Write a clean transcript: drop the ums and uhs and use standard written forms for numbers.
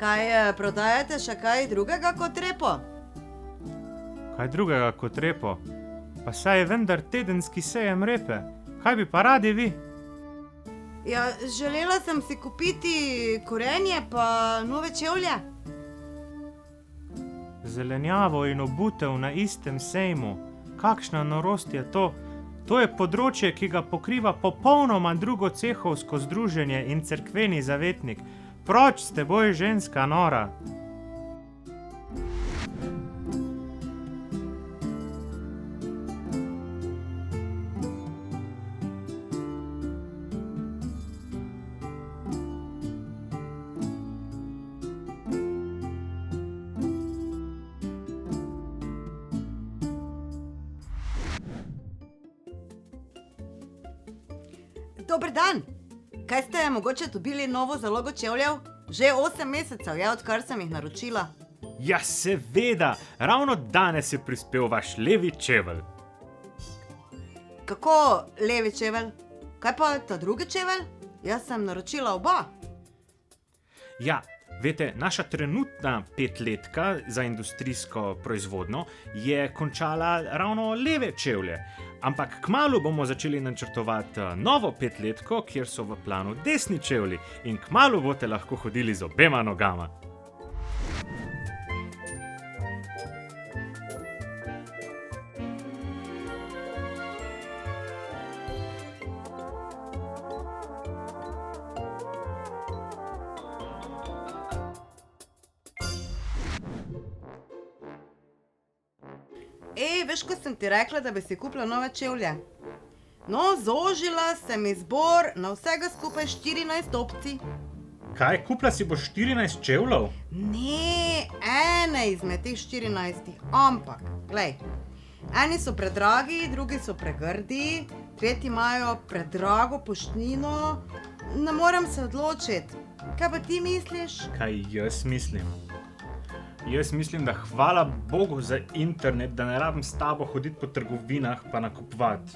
Kaj prodajate še kaj drugega kot repo? Kaj drugega kot repo? Pa saj je vendar tedenski sejem repe. Kaj bi pa radi vi? Ja, želela sem si kupiti korenje pa nove čevlje. Zelenjavo in obutev na istem sejmu. Kakšna norost je to? To je področje, ki ga pokriva popolnoma drugo cehovsko združenje in cerkveni zavetnik. Proč s teboj, ženska nora! Dober dan! Kaj ste mogoče dobili novo zalogo čevljev? Že 8 mesecev je, odkar sem jih naročila. Ja, seveda! Ravno danes je prispel vaš levi čevelj. Kako levi čevelj? Kaj pa ta drugi čevelj? Jaz sem naročila oba. Ja, veste, naša trenutna 5-letka za industrijsko proizvodnjo je končala ravno leve čevlje. Ampak kmalu bomo začeli načrtovati novo 5-letko, kjer so v planu desni čevlji in kmalu boste lahko hodili z obema nogama. Veš, ko sem ti rekla, da bi si kupila nove čevlje? No, zožila sem izbor na vsega skupaj 14 opcij. Kaj, kupila si boš 14 čevljev? Ne, ene izmed teh 14, ampak, glej, eni so predragi, drugi so pregrdi, tretji imajo predrago poštnino, ne morem se odločiti. Kaj pa ti misliš? Kaj jaz mislim? Jaz mislim, da hvala Bogu za internet, da ne rabim s tabo hoditi po trgovinah pa nakupovati.